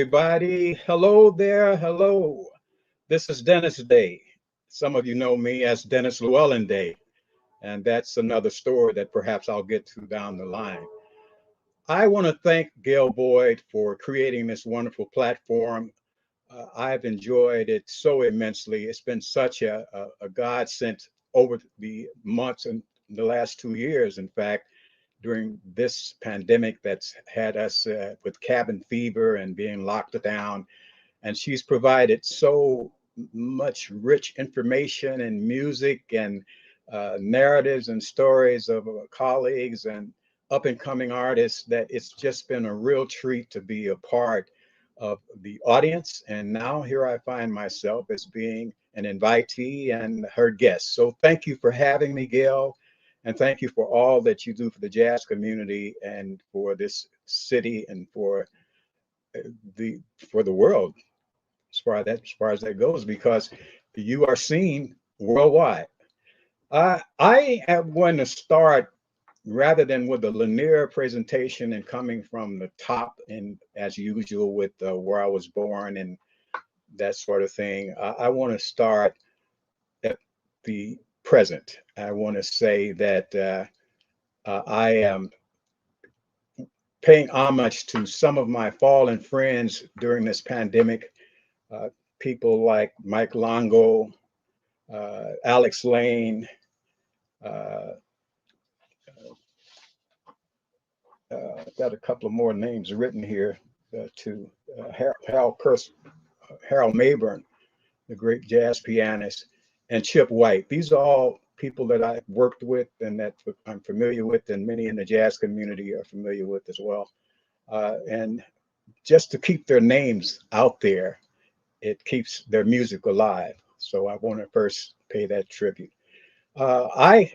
everybody. Hello there. Hello. This is Dennis Day. Some of you know me as Dennis Llewellyn Day, and that's another story that perhaps I'll get to down the line. I want to thank Gail Boyd for creating this wonderful platform. I've enjoyed it so immensely. It's been such a godsend over the months and the last 2 years, in fact, during this pandemic that's had us with cabin fever and being locked down. And she's provided so much rich information and music and narratives and stories of colleagues and up and coming artists that it's just been a real treat to be a part of the audience. And now here I find myself as being an invitee and her guest. So thank you for having me, Gail. And thank you for all that you do for the jazz community and for this city and uh, the for the world as far as that goes, because you are seen worldwide. I am going to start rather than with a linear presentation and coming from the top and as usual with where I was born and that sort of thing. I want to start at the present. I want to say that I am paying homage to some of my fallen friends during this pandemic, uh, people like Mike Longo, Alex Lane, uh, got a couple of more names written here to Harold Mayburn, the great jazz pianist, and Chip White. These are all people that I've worked with and that I'm familiar with, and many in the jazz community are familiar with as well. And just to keep their names out there, it keeps their music alive. So I want to first pay that tribute. I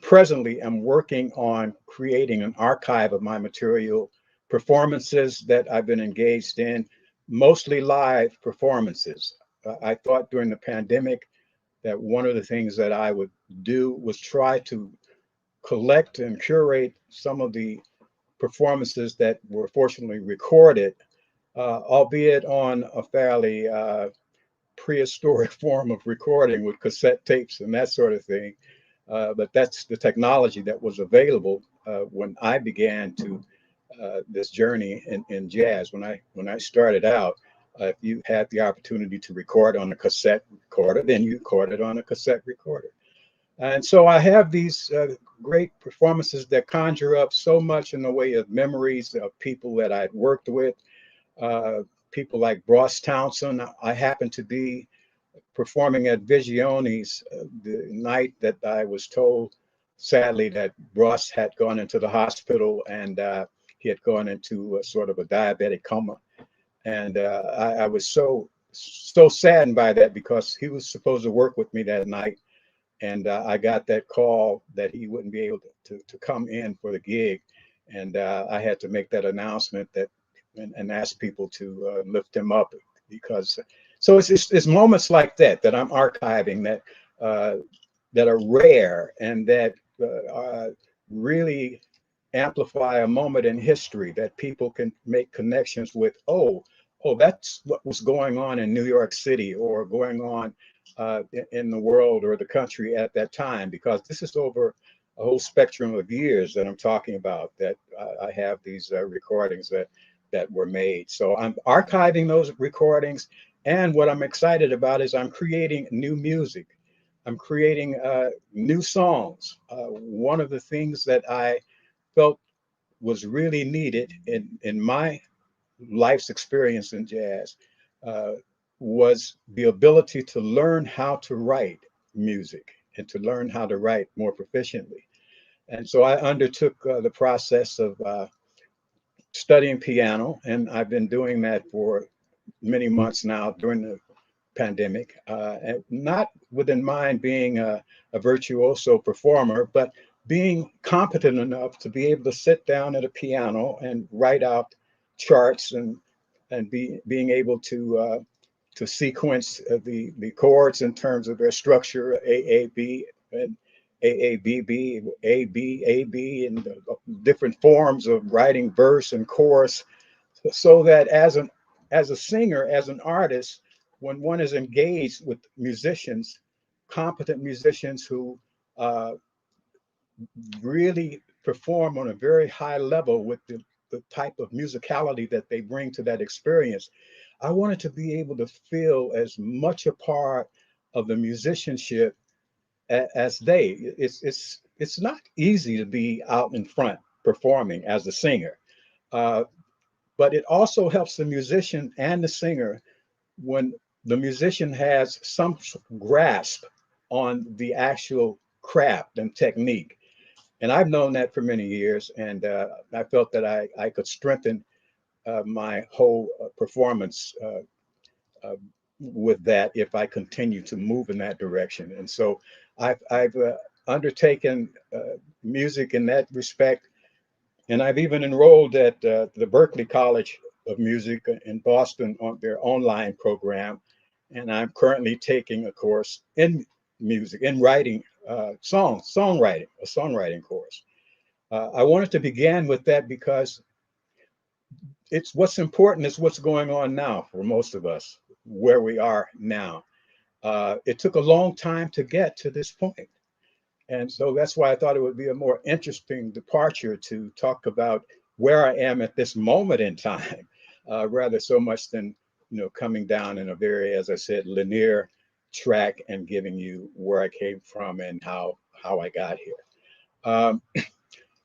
presently am working on creating an archive of my material, performances that I've been engaged in, mostly live performances. I thought during the pandemic that one of the things that I would do was try to collect and curate some of the performances that were fortunately recorded, albeit on a fairly prehistoric form of recording with cassette tapes and that sort of thing. But that's the technology that was available when I began to this journey in jazz. When I started out, if you had the opportunity to record on a cassette recorder, then you recorded on a cassette recorder. And so I have these great performances that conjure up so much in the way of memories of people that I'd worked with, uh, people like Ross Townsend. I happened to be performing at Vigioni's the night that I was told, sadly, that Ross had gone into the hospital and he had gone into a sort of a diabetic coma. And I was so saddened by that because he was supposed to work with me that night. And I got that call that he wouldn't be able to come in for the gig. And I had to make that announcement and ask people to lift him up because so it's moments like that I'm archiving uh, that are rare and that really amplify a moment in history that people can make connections with. Oh, that's what was going on in New York City or going on in the world or the country at that time, because this is over a whole spectrum of years that I'm talking about, that I have these recordings that were made. So I'm archiving those recordings. And what I'm excited about is I'm creating new music. I'm creating new songs. One of the things that I felt was really needed in my life's experience in jazz uh, was the ability to learn how to write music and to learn how to write more proficiently. And so I undertook the process of studying piano, and I've been doing that for many months now during the pandemic, and not within mind being a virtuoso performer, but being competent enough to be able to sit down at a piano and write out charts and being able to sequence the chords in terms of their structure, AAB and AABB, AB, AB, and the different forms of writing verse and chorus, so that as an as a singer, as an artist, when one is engaged with musicians, competent musicians who uh, really perform on a very high level with the type of musicality that they bring to that experience, I wanted to be able to feel as much a part of the musicianship as they. It's not easy to be out in front performing as a singer, uh, but it also helps the musician and the singer when the musician has some grasp on the actual craft and technique. And I've known that for many years, and I felt that I could strengthen my whole performance uh, with that if I continue to move in that direction. And so I've undertaken music in that respect, and I've even enrolled at the Berklee College of Music in Boston on their online program. And I'm currently taking a course in music, in writing songwriting, a songwriting course. I wanted to begin with that because it's what's important is what's going on now for most of us, where we are now. It took a long time to get to this point. And so that's why I thought it would be a more interesting departure to talk about where I am at this moment in time, rather so much than coming down in a very, as I said, linear track and giving you where I came from and how I got here. Um,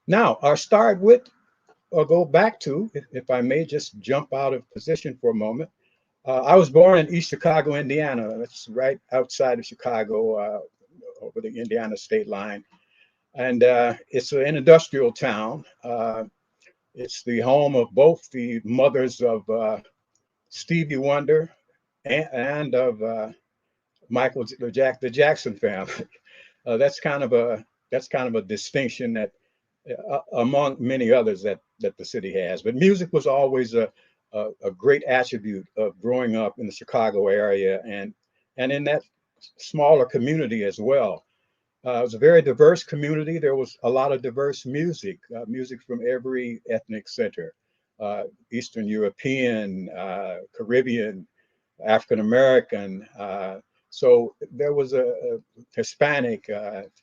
Now, I'll start with or go back to, if I may just jump out of position for a moment. I was born in East Chicago, Indiana. That's right outside of Chicago, over the Indiana state line. And it's an industrial town. It's the home of both the mothers of Stevie Wonder and of Michael the Jackson family. That's kind of a distinction that among many others that the city has. But music was always a great attribute of growing up in the Chicago area and in that smaller community as well. It was a very diverse community. There was a lot of diverse music, music from every ethnic center, uh, Eastern European, Caribbean, African American. So there was a Hispanic,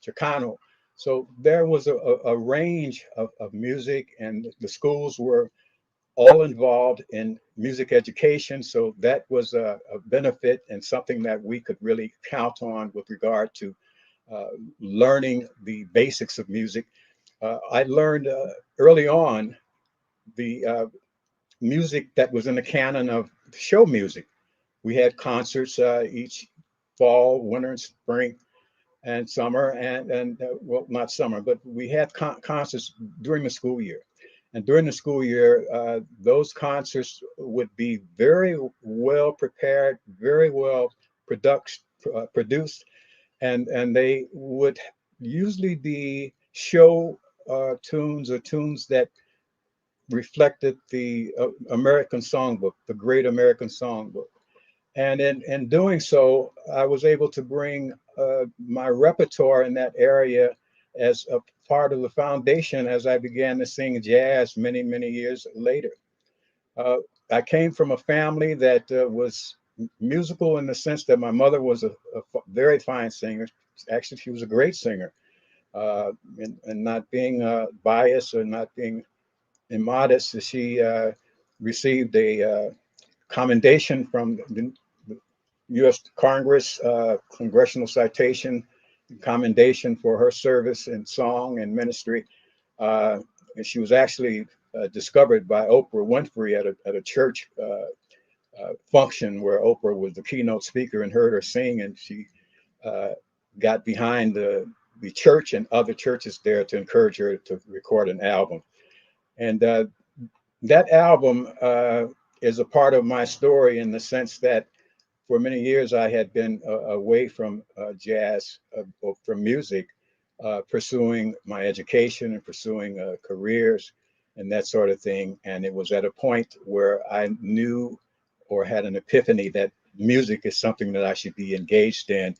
Chicano. So there was a range of music, and the schools were all involved in music education. So that was a benefit and something that we could really count on with regard to uh, learning the basics of music. I learned early on the music that was in the canon of show music. We had concerts each fall, winter, and spring, and summer, and well, not summer, but we had concerts during the school year. And during the school year, those concerts would be very well prepared, very well produced, and they would usually be show tunes or tunes that reflected the American songbook, the Great American Songbook. And in doing so, I was able to bring my repertoire in that area as a part of the foundation as I began to sing jazz many, many years later. Uh, I came from a family that was musical in the sense that my mother was a very fine singer. Actually, she was a great singer. And not being biased or not being immodest, she received a commendation from the U.S. Congress, congressional citation, commendation for her service in song and ministry. And she was actually discovered by Oprah Winfrey at a church function where Oprah was the keynote speaker and heard her sing, and she uh, got behind the church and other churches there to encourage her to record an album. And that album is a part of my story in the sense that for many years I had been away from jazz, from music, pursuing my education and pursuing careers and that sort of thing. And it was at a point where I knew or had an epiphany that music is something that I should be engaged in.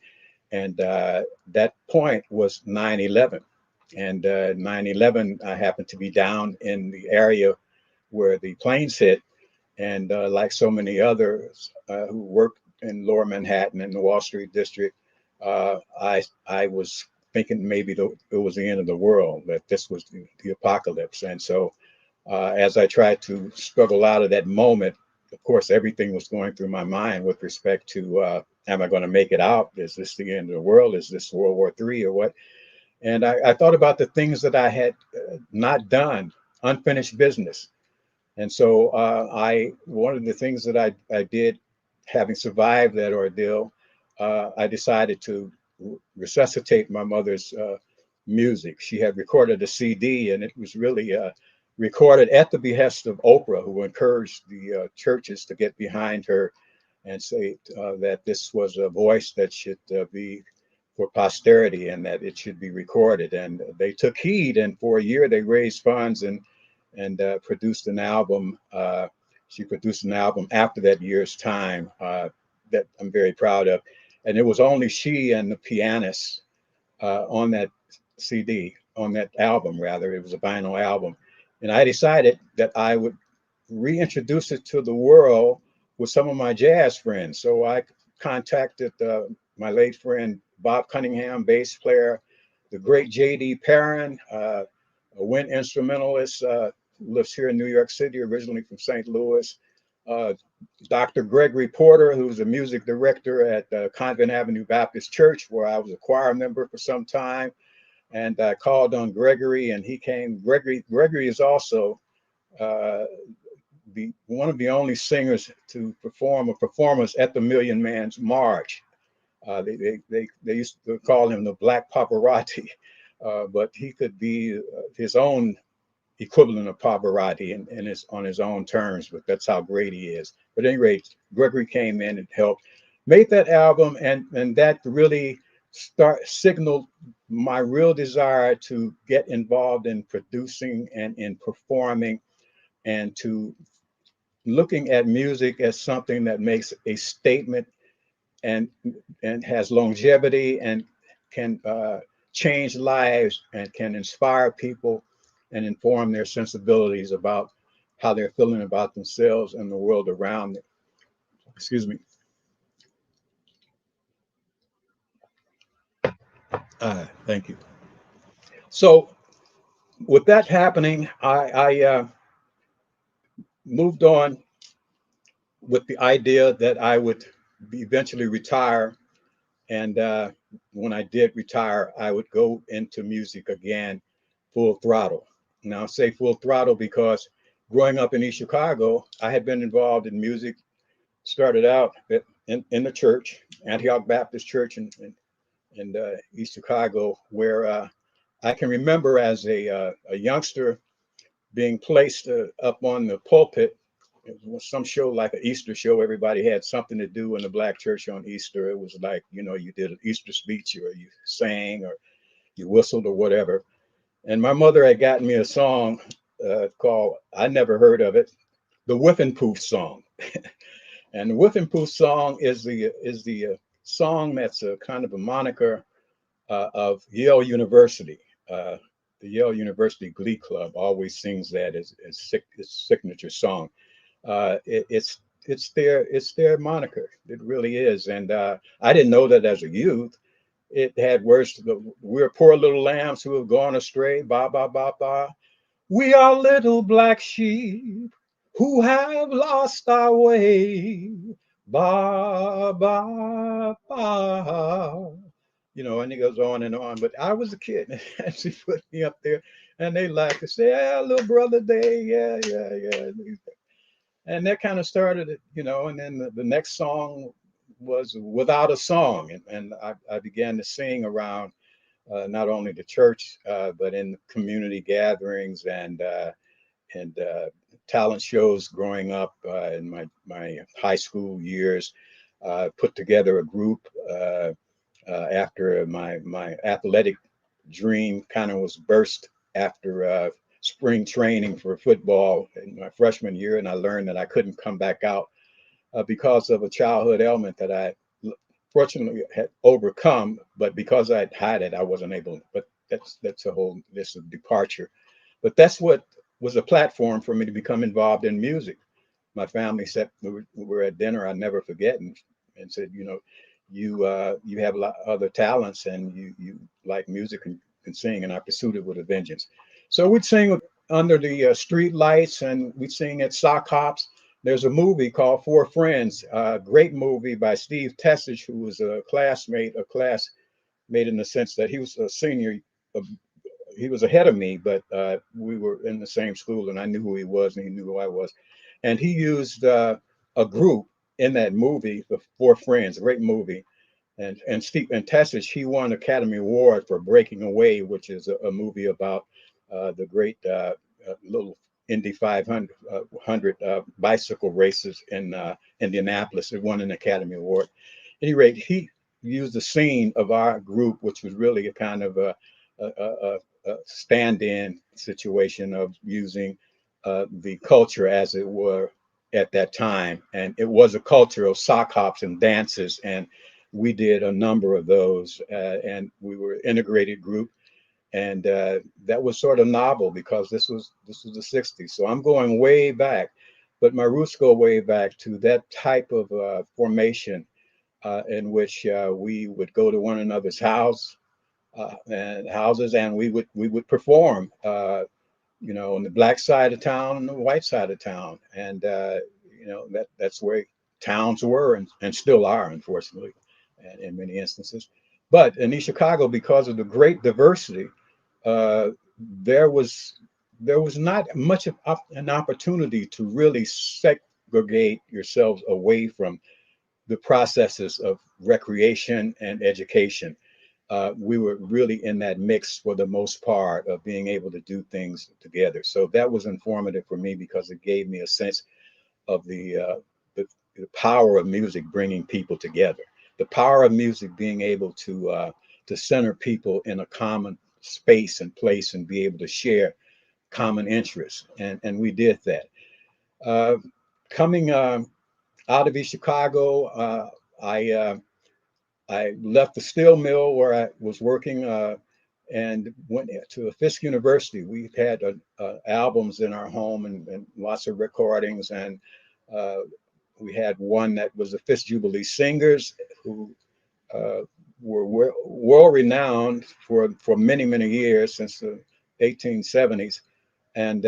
And that point was 9/11. And 9/11, I happened to be down in the area where the planes hit. And like so many others who worked in Lower Manhattan and the Wall Street district, I was thinking maybe it was the end of the world, that this was the apocalypse. And so as I tried to struggle out of that moment, of course, everything was going through my mind with respect to am I going to make it out? Is this the end of the world? Is this World War III or what? And I thought about the things that I had not done, unfinished business. And so one of the things that I did, having survived that ordeal, I decided to resuscitate my mother's music. She had recorded a CD, and it was really recorded at the behest of Oprah, who encouraged the churches to get behind her and say that this was a voice that should be for posterity and that it should be recorded. And they took heed, and for a year they raised funds and produced an album. She produced an album after that year's time that I'm very proud of. And it was only she and the pianist on that CD, on that album, rather. It was a vinyl album. And I decided that I would reintroduce it to the world with some of my jazz friends. So I contacted my late friend Bob Cunningham, bass player, the great J.D. Perrin, a wind instrumentalist, lives here in New York City, originally from St. Louis. Dr. Gregory Porter, who's a music director at Convent Avenue Baptist Church, where I was a choir member for some time. And I called on Gregory, and he came. Gregory is also one of the only singers to perform or performers at the Million Man's March. They used to call him the Black Pavarotti, but he could be his own equivalent of Pavarotti and is on his own terms, but that's how great he is. But at any rate, Gregory came in and helped make that album, and that really signaled my real desire to get involved in producing and in performing, and to looking at music as something that makes a statement and has longevity and can change lives and can inspire people and inform their sensibilities about how they're feeling about themselves and the world around them. Excuse me. Thank you. So with that happening, I moved on with the idea that I would eventually retire. And when I did retire, I would go into music again, full throttle. Now, I say full throttle because growing up in East Chicago, I had been involved in music, started out in the church, Antioch Baptist Church in East Chicago, where I can remember as a youngster being placed up on the pulpit. It was some show like an Easter show. Everybody had something to do in the black church on Easter. It was like, you did an Easter speech or you sang or you whistled or whatever. And my mother had gotten me a song called, I never heard of it, the Whiff and Poof song. And the Whiff and Poof song is the song that's a kind of a moniker of Yale University. The Yale University Glee Club always sings that as its signature song. It's their moniker. It really is. And I didn't know that as a youth. It had words. We're poor little lambs who have gone astray. Ba ba ba ba. We are little black sheep who have lost our way. Ba ba ba. And he goes on and on. But I was a kid, and she put me up there, and they laughed and say, "Yeah, little brother Day, yeah, yeah, yeah." And that kind of started it, and then the next song was Without a Song. And I began to sing around not only the church, but in community gatherings and talent shows growing up in my high school years. Put together a group after my athletic dream kind of was burst after spring training for football in my freshman year, and I learned that I couldn't come back out because of a childhood ailment that I fortunately had overcome, but because I'd had it, I wasn't able. But that's a whole departure. But that's what was a platform for me to become involved in music. my family said we were at dinner. I never forget, and said, you have a lot of other talents, and you like music and can sing, and I pursued it with a vengeance. So we'd sing under the street lights, and we'd sing at sock hops. There's a movie called Four Friends, a great movie by Steve Tessage, who was a classmate in the sense that he was a senior. uh, he was ahead of me, but we were in the same school, and I knew who he was, and he knew who I was. And he used a group in that movie, The Four Friends, a great movie. And Steve and Tessage, he won an Academy Award for Breaking Away, which is a movie about the great little Indy 500 bicycle races in Indianapolis. It won an Academy Award. At any rate, he used the scene of our group, which was really a kind of a stand-in situation of using the culture as it were at that time. And it was a culture of sock hops and dances. And we did a number of those. And we were an integrated group. And that was sort of novel because this was the 60s. So I'm going way back. But my roots go way back to that type of formation in which we would go to one another's houses, and we would perform, on the black side of town and the white side of town, and that's where towns were and still are, unfortunately, and in many instances. But in East Chicago, because of the great diversity, uh, there was there was not much of an opportunity to really segregate yourselves away from the processes of recreation and education. We were really in that mix for the most part of being able to do things together. So that was informative for me because it gave me a sense of the power of music bringing people together, the power of music being able to center people in a common space and place and be able to share common interests. And we did that. Uh, Coming out of East Chicago, I left the steel mill where I was working and went to Fisk University. We had albums in our home and lots of recordings. And uh, we had one that was the Fisk Jubilee Singers, who uh, were world renowned for many, many years, since the 1870s. And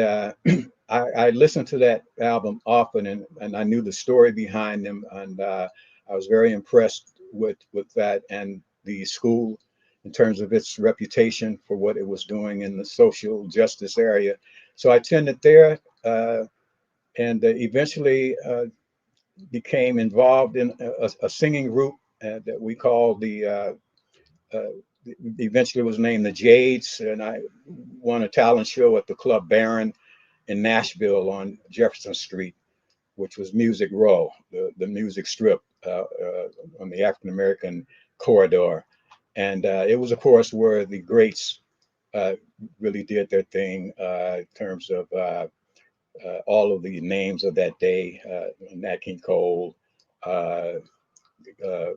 I listened to that album often, and I knew the story behind them, and I was very impressed with that and the school in terms of its reputation for what it was doing in the social justice area. So I attended there, and eventually became involved in a singing group that we called uh, eventually was named the Jades, and I won a talent show at the Club Baron in Nashville on Jefferson Street, which was Music Row, the music strip on the African American corridor. And it was, of course, where the greats uh, really did their thing in terms of all of the names of that day: Nat King Cole, uh, uh,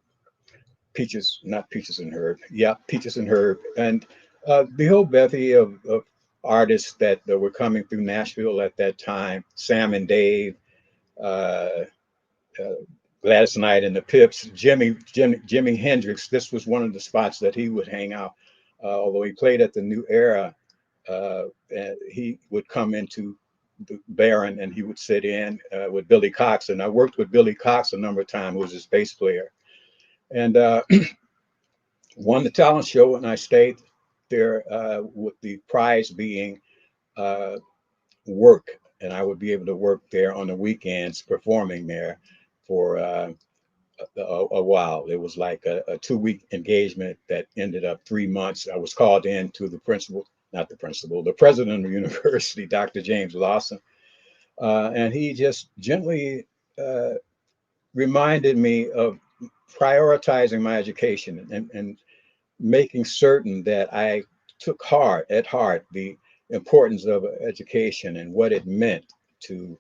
Peaches, not Peaches and Herb. Yeah, Peaches and Herb. And the whole bevy of artists that were coming through Nashville at that time: Sam and Dave, uh, uh, Gladys Knight and the Pips, Jimi Hendrix. This was one of the spots that he would hang out. Although he played at the New Era, and he would come into the Baron and he would sit in with Billy Cox. And I worked with Billy Cox a number of times, who was his bass player. And won the talent show, and I stayed there with the prize being uh, work, and I would be able to work there on the weekends, performing there for a while. It was like a 2 week engagement that ended up 3 months. I was called in to the principal, not the principal, the president of the university, Dr. James Lawson, and he just gently reminded me of prioritizing my education and making certain that I took at heart the importance of education and what it meant to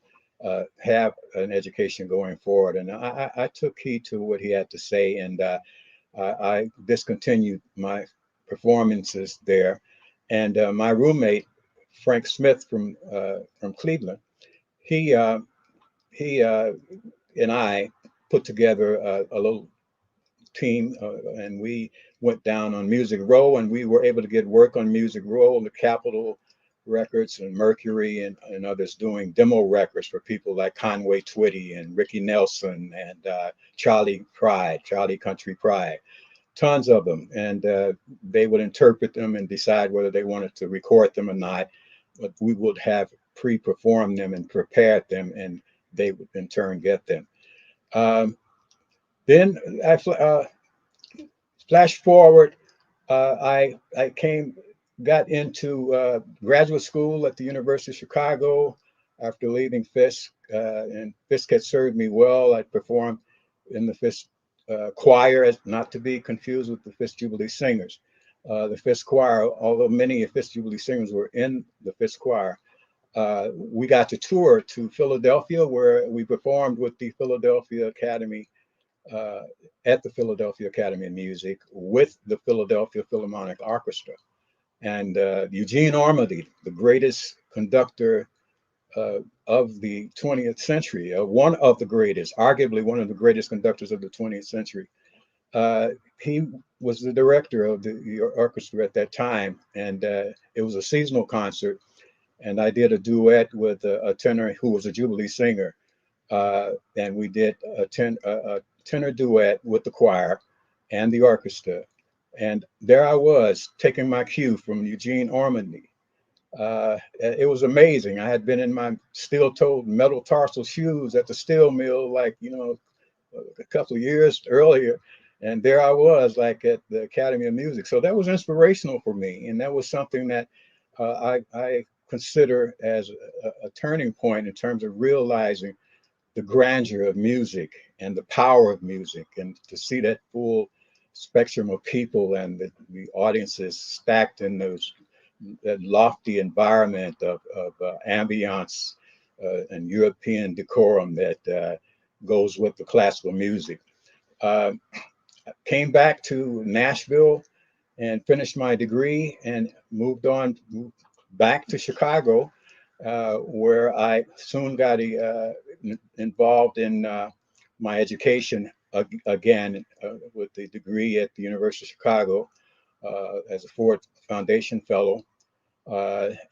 have an education going forward. And I took heed to what he had to say, and I discontinued my performances there. And my roommate, Frank Smith from Cleveland, he he and I put together a little team, and we went down on Music Row, and we were able to get work on Music Row, the Capitol Records and Mercury and others, doing demo records for people like Conway Twitty and Ricky Nelson and Charlie Country Pride, tons of them. And they would interpret them and decide whether they wanted to record them or not. But we would have pre-performed them and prepared them, and they would in turn get them. Um, then I flash forward, I got into graduate school at the University of Chicago after leaving Fisk, and Fisk had served me well. I performed in the Fisk choir, not to be confused with the Fisk Jubilee Singers. The Fisk choir, although many of Fisk Jubilee Singers were in the Fisk choir, we got to tour to Philadelphia, where we performed with the Philadelphia Academy, uh, at the Philadelphia Academy of Music with the Philadelphia Philharmonic Orchestra. And Eugene Ormandy, the greatest conductor of the 20th century, one of the greatest, arguably one of the greatest conductors of the 20th century. He was the director of the orchestra at that time, and it was a seasonal concert. And I did a duet with a tenor who was a Jubilee singer, and we did a tenor duet with the choir and the orchestra. And there I was taking my cue from Eugene Ormandy. It was amazing. I had been in my steel-toed metal tarsal shoes at the steel mill, like, a couple of years earlier. And there I was, like at the Academy of Music. So that was inspirational for me. And that was something that I consider as a turning point in terms of realizing the grandeur of music and the power of music, and to see that full spectrum of people and the audiences stacked in that lofty environment of ambiance and European decorum that goes with the classical music. Uh, Came back to Nashville and finished my degree and moved back to Chicago, where I soon got involved in my education again with the degree at the University of Chicago as a Ford Foundation Fellow.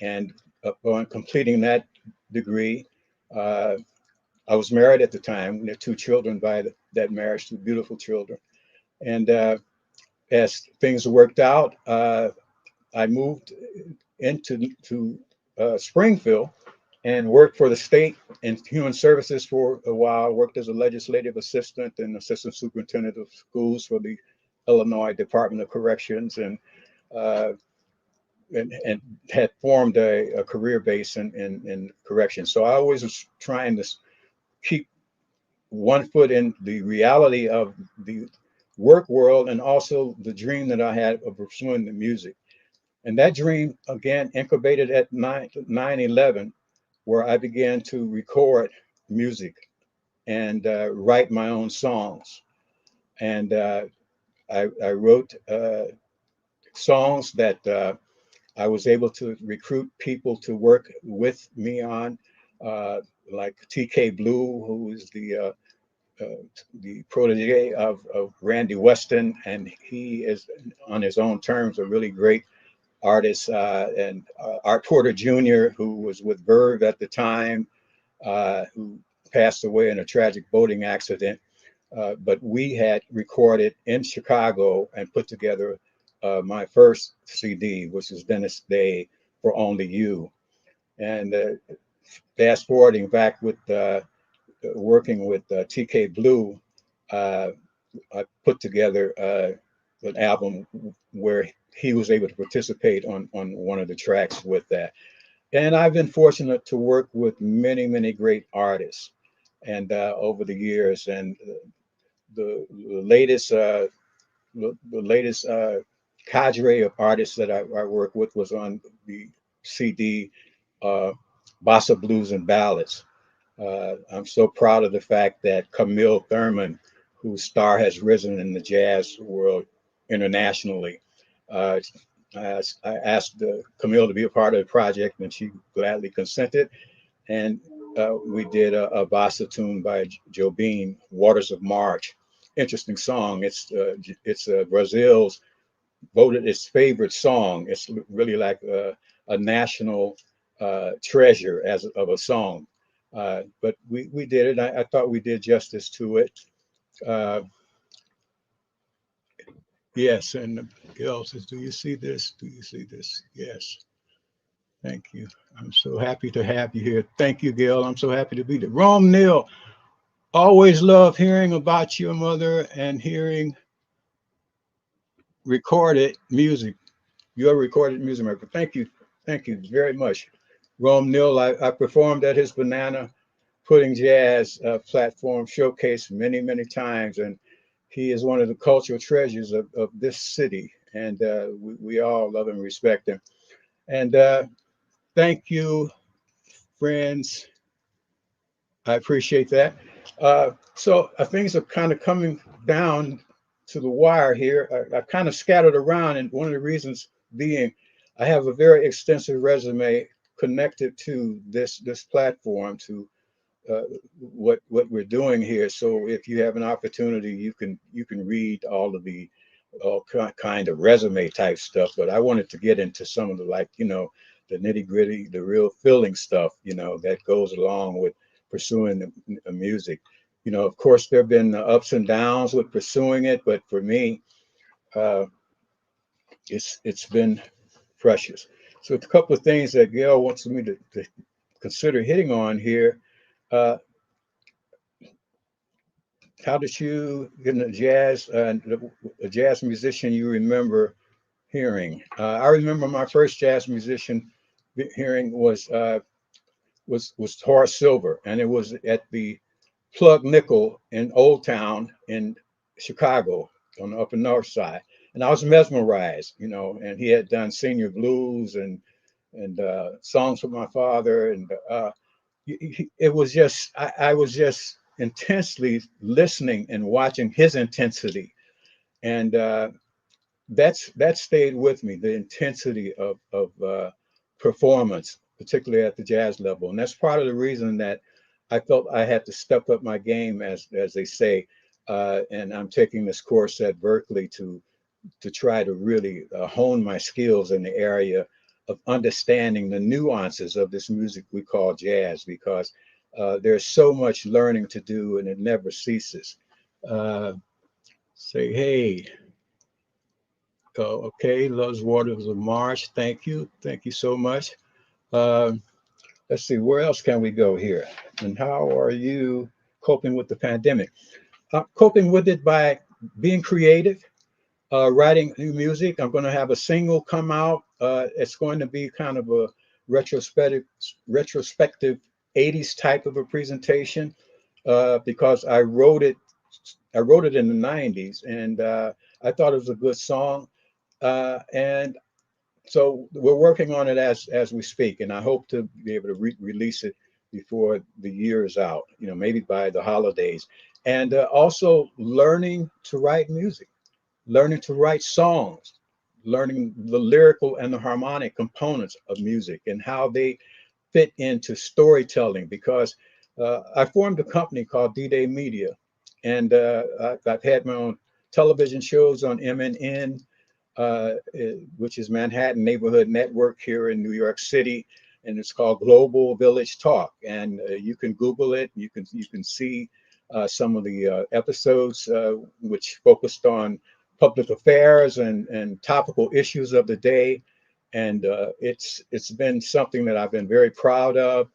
And upon completing that degree, uh, I was married at the time. We had two children by that marriage, two beautiful children. And as things worked out, I moved into Springfield and worked for the state in human services for a while. Worked as a legislative assistant and assistant superintendent of schools for the Illinois Department of Corrections, uh, and had formed a career base in corrections. So I always was trying to keep one foot in the reality of the work world and also the dream that I had of pursuing the music. And that dream again incubated at 9/11, where I began to record music and write my own songs. And I wrote songs that I was able to recruit people to work with me on, uh, like TK Blue, who is the protege of Randy Weston, and he is on his own terms a really great artist, and Art Porter Jr., who was with Verve at the time, who passed away in a tragic boating accident. But we had recorded in Chicago and put together my first CD, which is Dennis Day for Only You. And fast forwarding back with working with TK Blue, uh, I put together an album where he was able to participate on one of the tracks with that. And I've been fortunate to work with many great artists, and over the years, and the latest the latest cadre of artists that I work with was on the CD, uh, Bossa Blues and Ballads. I'm so proud of the fact that Camille Thurman, whose star has risen in the jazz world internationally, uh, I asked Camille to be a part of the project, and she gladly consented. And we did a bossa tune by Jobim, Waters of March. Interesting song. It's Brazil's voted its favorite song. It's really like a national treasure as of a song. But we did it. I thought we did justice to it. Uh, yes, and Gail says, "Do you see this? Do you see this?" Yes. Thank you. I'm so happy to have you here. Thank you, Gail. I'm so happy to be there. Rome Neal, always love hearing about your mother and hearing recorded music. Your recorded music record. Thank you. Thank you very much. Rome Neal, I performed at his Banana Pudding Jazz platform showcase many, many times. And he is one of the cultural treasures of this city. And we all love and respect him. And thank you, friends. I appreciate that. So things are kind of coming down to the wire here. I kind of scattered around, and one of the reasons being I have a very extensive resume connected to this platform, to what we're doing here. So if you have an opportunity, you can read all kind of resume type stuff. But I wanted to get into some of the, like, the nitty gritty, the real feeling stuff, that goes along with pursuing the music. Of course, there have been ups and downs with pursuing it, but for me, uh, it's been precious. So a couple of things that Gail wants me to consider hitting on here. Uh, how did you get into jazz? A jazz musician you remember hearing? I remember my first jazz musician hearing was Horace Silver, and it was at the Plug Nickel in Old Town in Chicago on the Upper North Side, and I was mesmerized, And he had done Senior Blues and songs for my father, and it was just I was just intensely listening and watching his intensity, and that stayed with me. The intensity of performance, particularly at the jazz level, and that's part of the reason that I felt I had to step up my game, as they say. And I'm taking this course at Berkeley to try to really hone my skills in the area of understanding the nuances of this music we call jazz, because there's so much learning to do and it never ceases. Uh, Say, hey, okay, loves Waters of March. Thank you. Thank you so much. Uh, let's see, where else can we go here? And how are you coping with the pandemic? Coping with it by being creative, writing new music. I'm going to have a single come out. It's going to be kind of a retrospective 80s type of a presentation, because I wrote it. I wrote it in the 90s, and I thought it was a good song. And so we're working on it as we speak, and I hope to be able to release it before the year is out. Maybe by the holidays. And also learning to write music, learning to write songs, learning the lyrical and the harmonic components of music and how they fit into storytelling. Because I formed a company called D-Day Media, and I've had my own television shows on MNN, which is Manhattan Neighborhood Network here in New York City, and it's called Global Village Talk. And you can Google it. You can see some of the episodes which focused on public affairs and topical issues of the day. And it's been something that I've been very proud of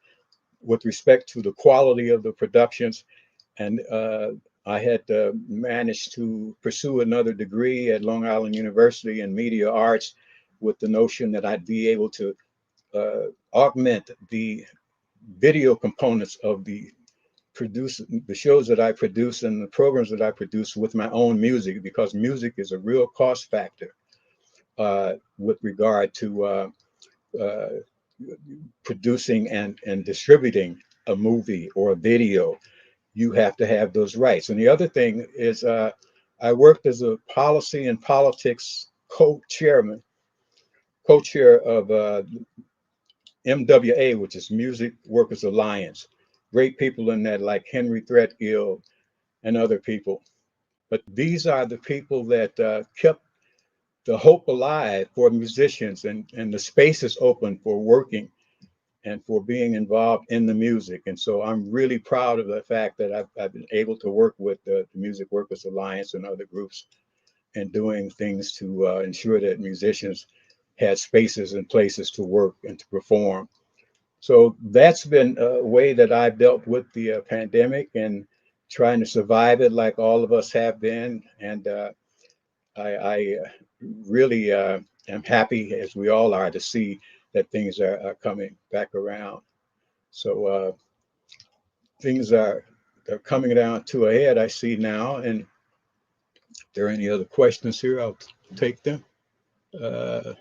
with respect to the quality of the productions. And I had managed to pursue another degree at Long Island University in media arts, with the notion that I'd be able to augment the video components of the shows that I produce and the programs that I produce with my own music, because music is a real cost factor with regard to uh, producing and distributing a movie or a video. You have to have those rights. And the other thing is, I worked as a policy and politics co-chair of MWA, which is Music Workers Alliance. great people in that, like Henry Threadgill and other people. But these are the people that kept the hope alive for musicians, and the spaces open for working and for being involved in the music. And so I'm really proud of the fact that I've been able to work with the Music Workers Alliance and other groups and doing things to ensure that musicians had spaces and places to work and to perform. So that's been a way that I've dealt with the pandemic and trying to survive it like all of us have been. And I really am happy, as we all are, to see that things are coming back around. So things are coming down to a head, I see now. And if there are any other questions here, I'll take them. Uh,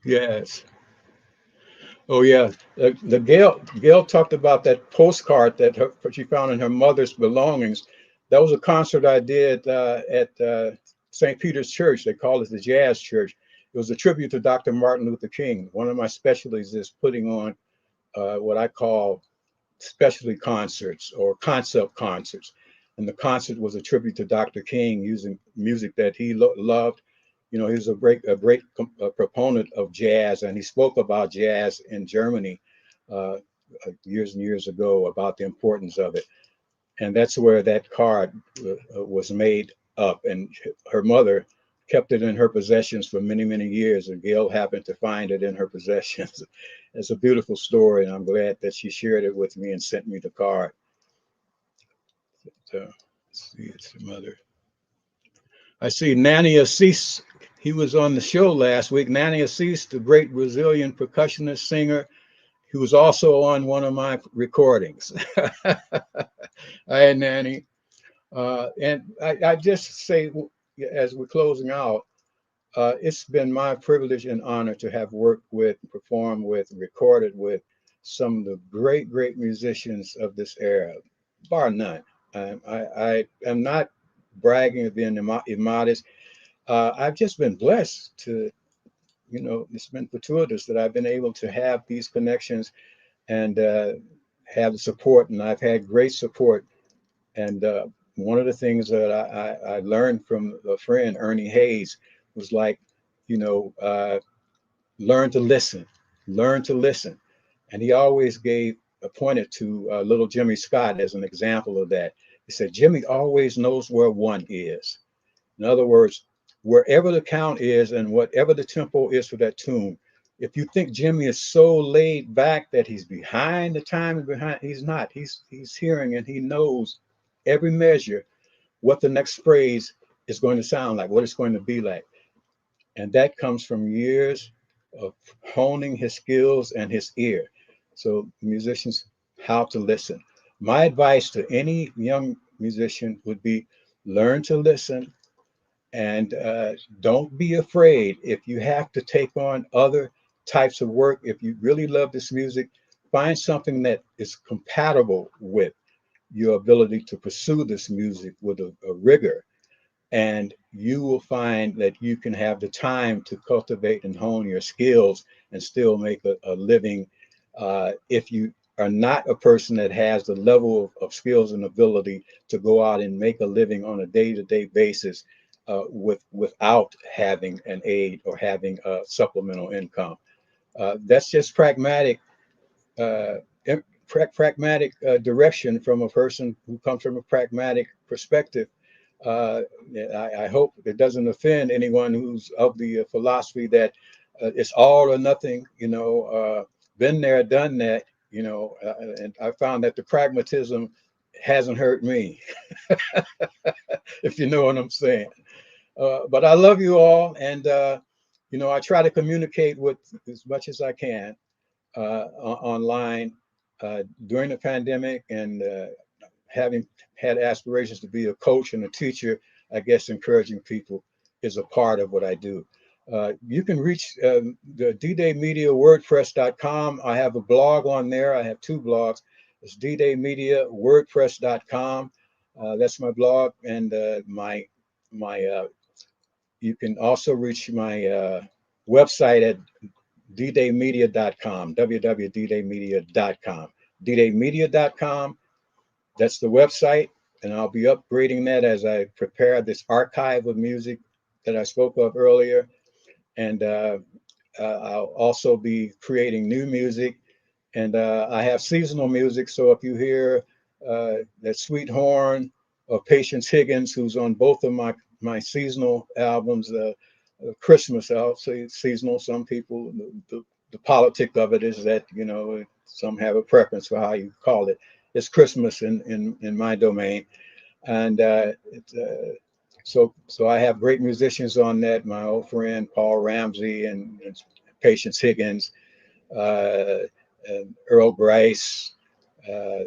yes. Oh yeah. The Gail talked about that postcard that she found in her mother's belongings. That was a concert I did at St. Peter's Church. They call it the Jazz Church. It was a tribute to Dr. Martin Luther King. One of my specialties is putting on what I call specialty concerts or concept concerts. And the concert was a tribute to Dr. King using music that he loved. You know, he was a great proponent of jazz, and he spoke about jazz in Germany uh, years and years ago about the importance of it. And that's where that card was made up. And her mother kept it in her possessions for many, many years. And Gail happened to find it in her possessions. It's a beautiful story, and I'm glad that she shared it with me and sent me the card. So, let's see, it's her mother. I see Nanny Assis. He was on the show last week. Nanny Assis, the great Brazilian percussionist singer, he was also on one of my recordings. Hi, Nanny. And I just say, as we're closing out, it's been my privilege and honor to have worked with, performed with, recorded with some of the great, great musicians of this era, bar none. I am not bragging or being immodest. I've just been blessed to, it's been fortuitous that I've been able to have these connections and have the support, and I've had great support. And one of the things that I learned from a friend, Ernie Hayes, was like, you know, uh, learn to listen, learn to listen. And he always pointed to little Jimmy Scott as an example of that. He said, Jimmy always knows where one is. In other words, wherever the count is and whatever the tempo is for that tune, if you think Jimmy is so laid back that he's behind the time and behind, he's not. He's hearing and he knows every measure what the next phrase is going to sound like, what it's going to be like. And that comes from years of honing his skills and his ear. So musicians, how to listen. My advice to any young musician would be learn to listen, and don't be afraid if you have to take on other types of work. If you really love this music, find something that is compatible with your ability to pursue this music with a rigor, and you will find that you can have the time to cultivate and hone your skills and still make a living. If you are not a person that has the level of skills and ability to go out and make a living on a day-to-day basis without having an aid or having a supplemental income. That's just uh, pragmatic direction from a person who comes from a pragmatic perspective. uh, I hope it doesn't offend anyone who's of the philosophy that it's all or nothing. Been there, done that. And I found that the pragmatism hasn't hurt me, if you know what I'm saying. But I love you all, and I try to communicate with as much as I can online during the pandemic, and having had aspirations to be a coach and a teacher. I guess encouraging people is a part of what I do. You can reach the D-Day Media WordPress.com. I have a blog on there. I have two blogs. It's D-Day Media WordPress.com. That's my blog, and my you can also reach my website at ddaymedia.com, www.ddaymedia.com. ddaymedia.com, that's the website, and I'll be upgrading that as I prepare this archive of music that I spoke of earlier. And I'll also be creating new music. And I have seasonal music, so if you hear that Sweet Horn of Patience Higgins, who's on both of my seasonal albums, Christmas, I'll say seasonal. Some people, the politic of it is that, you know, some have a preference for how you call it. It's Christmas in my domain, and so I have great musicians on that. My old friend Paul Ramsey and Patience Higgins, and Earl Bryce, uh,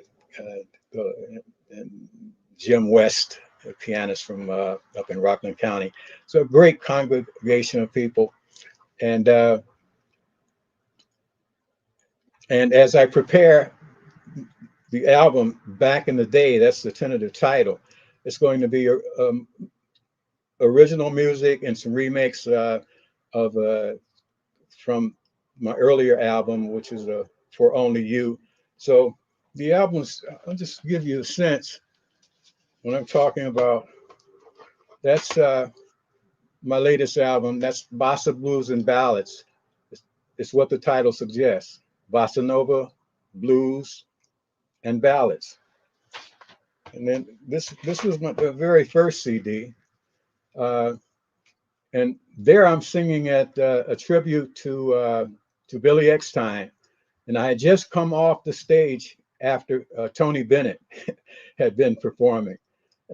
and Jim West, a pianist from up in Rockland County. So a great congregation of people. And as I prepare the album back in the day, that's the tentative title. It's going to be original music and some remakes of from my earlier album, which is For Only You. So the albums, I'll just give you a sense when I'm talking about. That's my latest album. That's Bossa Blues and Ballads. It's what the title suggests: bossa nova, blues, and ballads. And then this was the very first CD, uh, and there I'm singing at a tribute to Billy Eckstine, and I had just come off the stage after Tony Bennett had been performing,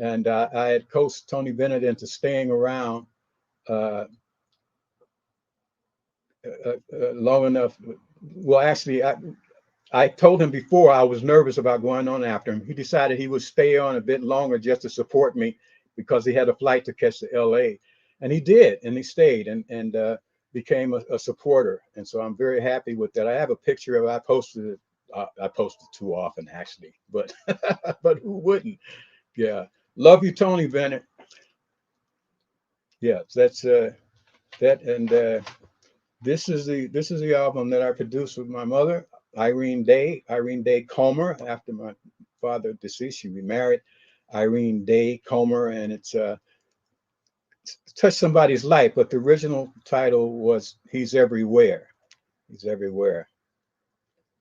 and I had coaxed Tony Bennett into staying around uh, long enough. Well, actually, I told him before I was nervous about going on after him. He decided he would stay on a bit longer just to support me because he had a flight to catch to LA. And he did, and he stayed and became a supporter. And so I'm very happy with that. I have a picture of it. I posted it. I posted too often, actually, but but who wouldn't? Yeah. Love you, Tony Bennett. Yeah, that's that. And this is the album that I produced with my mother, Irene Day Comer. After my father deceased, she remarried Irene Day Comer, and it's touched somebody's life. But the original title was "He's Everywhere." He's everywhere.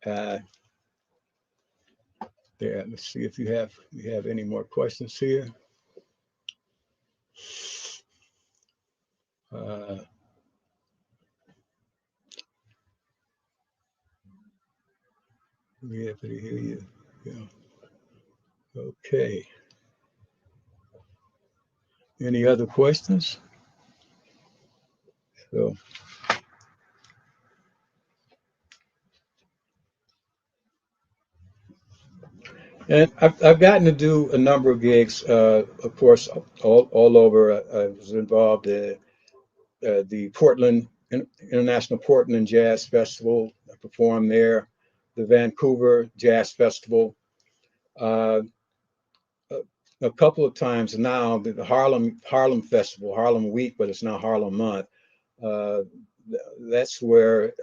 Uh, there. Let's see if you have any more questions here. Uh, be happy to hear you. Yeah. Okay. Any other questions? So, and I've gotten to do a number of gigs, of course, all over. I was involved in the International Portland Jazz Festival. I performed there, the Vancouver Jazz Festival, uh, a, a couple of times now, the Harlem Festival, Harlem Week, but it's now Harlem Month. Uh, that's where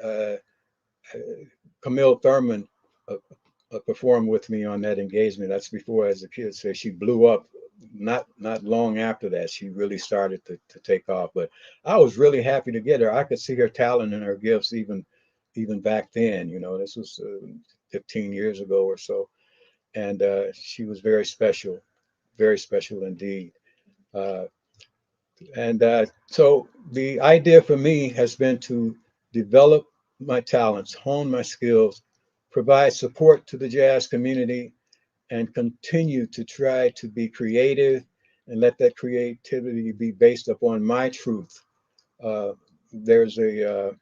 Camille Thurman uh, performed with me on that engagement. That's before, as a kid said, she blew up. Not long after that, she really started to take off. But I was really happy to get her. I could see her talent and her gifts even back then. You know, this was 15 years ago or so, and she was very special indeed. Uh, and so the idea for me has been to develop my talents, hone my skills, provide support to the jazz community, and continue to try to be creative and let that creativity be based upon my truth. Uh, there's a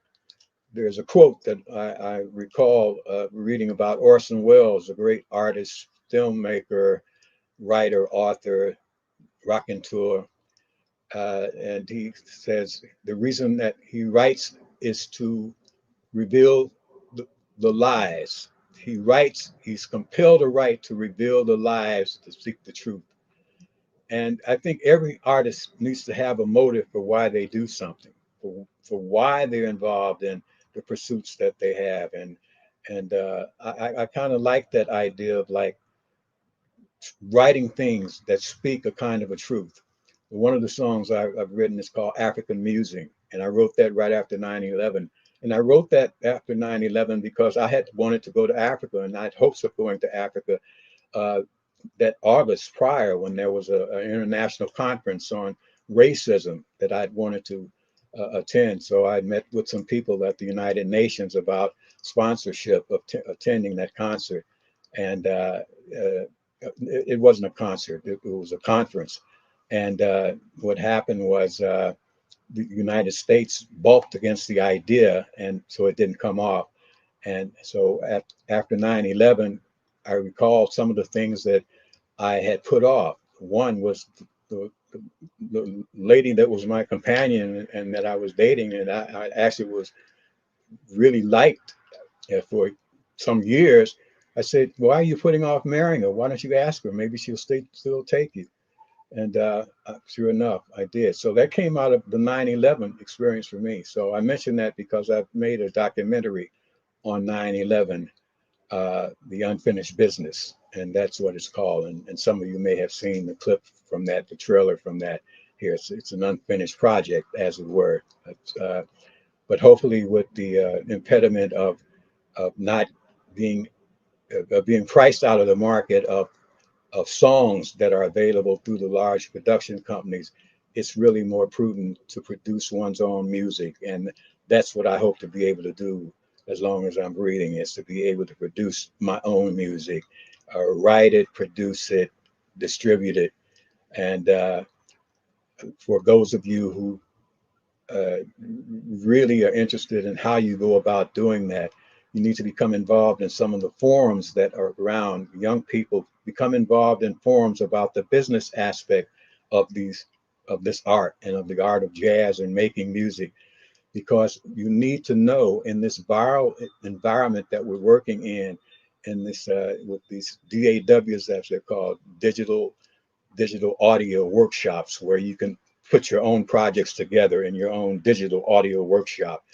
there's a quote that I recall reading about Orson Welles, a great artist, filmmaker, writer, author, raconteur, and he says the reason that he writes is to reveal the lies. He writes, he's compelled to write to reveal the lies, to seek the truth. And I think every artist needs to have a motive for why they do something. for why they're involved in the pursuits that they have. And I kind of like that idea of like writing things that speak a kind of a truth. One of the songs I've written is called African Musing, and I wrote that right after 9/11. And I wrote that after 9/11 because I had wanted to go to Africa, and I had hopes of going to Africa uh, that August prior, when there was an international conference on racism that I'd wanted to attend. So I met with some people at the United Nations about sponsorship of attending that concert. And it wasn't a concert, it was a conference. And what happened was the United States balked against the idea, and so it didn't come off. And so after 9/11, I recall some of the things that I had put off. One was the lady that was my companion and that I was dating, and I actually was really liked for some years. I said, "Why are you putting off marrying her? Why don't you ask her? Maybe she'll still take you." And sure enough, I did. So that came out of the 9/11 experience for me. So I mentioned that because I've made a documentary on 9/11, The Unfinished Business, and that's what it's called. And some of you may have seen the clip from that, the trailer from that here. It's an unfinished project, as it were. But hopefully with the impediment of not being being priced out of the market of songs that are available through the large production companies, it's really more prudent to produce one's own music. And that's what I hope to be able to do as long as I'm breathing, is to be able to produce my own music, write it, produce it, distribute it. And for those of you who really are interested in how you go about doing that, you need to become involved in some of the forums that are around. Young people become involved in forums about the business aspect of this art and of the art of jazz and making music, because you need to know in this viral environment that we're working in this with these DAWs, as they're called, digital audio workshops, where you can put your own projects together in your own digital audio workshop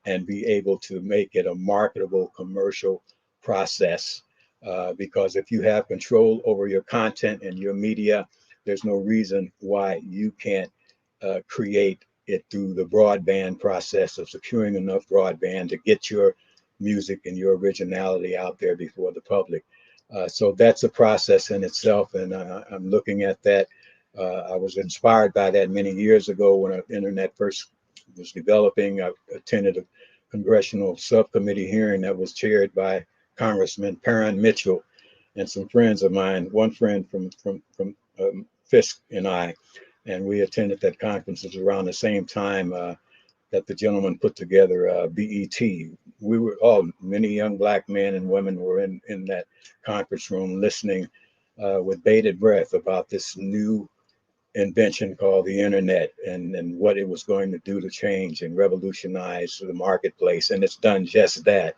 and be able to make it a marketable commercial process. Because if you have control over your content and your media, there's no reason why you can't create it through the broadband process of securing enough broadband to get your music and your originality out there before the public. So that's a process in itself, and I'm looking at that. I was inspired by that many years ago when the internet first was developing. I attended a congressional subcommittee hearing that was chaired by Congressman Perrin Mitchell and some friends of mine. One friend from Fisk and I, and we attended that conference. It was around the same time that the gentleman put together BET. We were all, many young black men and women were in that conference room listening with bated breath about this new invention called the internet, and what it was going to do to change and revolutionize the marketplace. And it's done just that.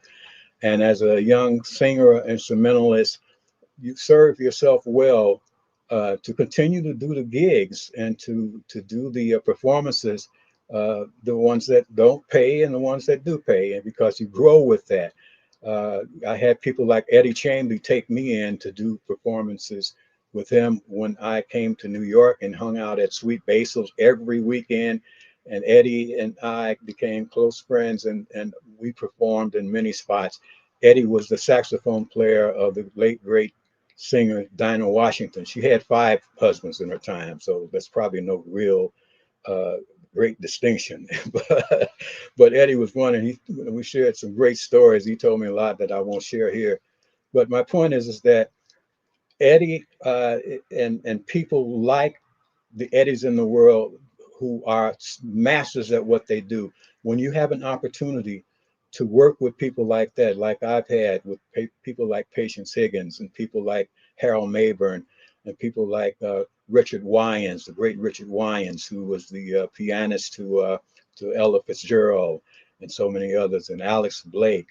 And as a young singer, instrumentalist, you serve yourself well to continue to do the gigs and to do the performances, the ones that don't pay and the ones that do pay, and because you grow with that. I had people like Eddie Chambly take me in to do performances with him when I came to New York and hung out at Sweet Basil's every weekend. And Eddie and I became close friends, and we performed in many spots. Eddie was the saxophone player of the late, great singer Dinah Washington. She had 5 husbands in her time, so that's probably no real uh, great distinction. but Eddie was one, and we shared some great stories. He told me a lot that I won't share here. But my point is that Eddie and people like the Eddies in the world who are masters at what they do. When you have an opportunity to work with people like that, like I've had with people like Patience Higgins and people like Harold Mayburn and people like Richard Wyans, the great Richard Wyans, who was the pianist to Ella Fitzgerald and so many others, and Alex Blake,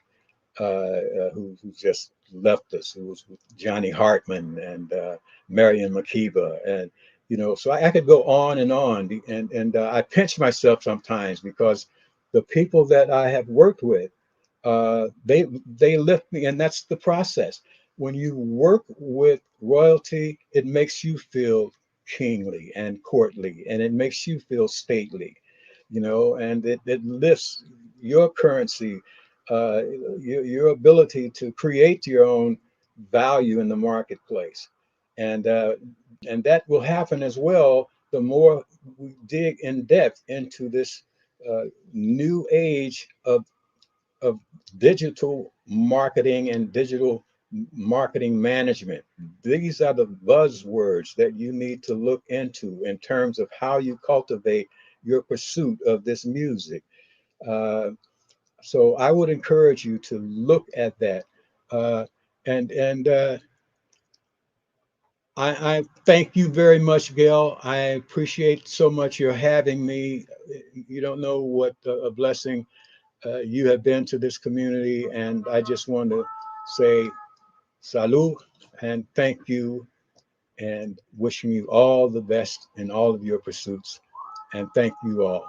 who just left us, who was with Johnny Hartman and Marion McKeeba. And You know, so I could go on and on, and I pinch myself sometimes because the people that I have worked with, they lift me, and that's the process. When you work with royalty, it makes you feel kingly and courtly, and it makes you feel stately, you know, and it lifts your currency, uh, your ability to create your own value in the marketplace, and uh, and that will happen as well. The more we dig in depth into this new age of digital marketing and digital marketing management. These are the buzzwords that you need to look into in terms of how you cultivate your pursuit of this music. Uh, so I would encourage you to look at that. Uh, and I thank you very much, Gail. I appreciate so much your having me. You don't know what a blessing you have been to this community, and I just want to say salud and thank you, and wishing you all the best in all of your pursuits. And thank you all.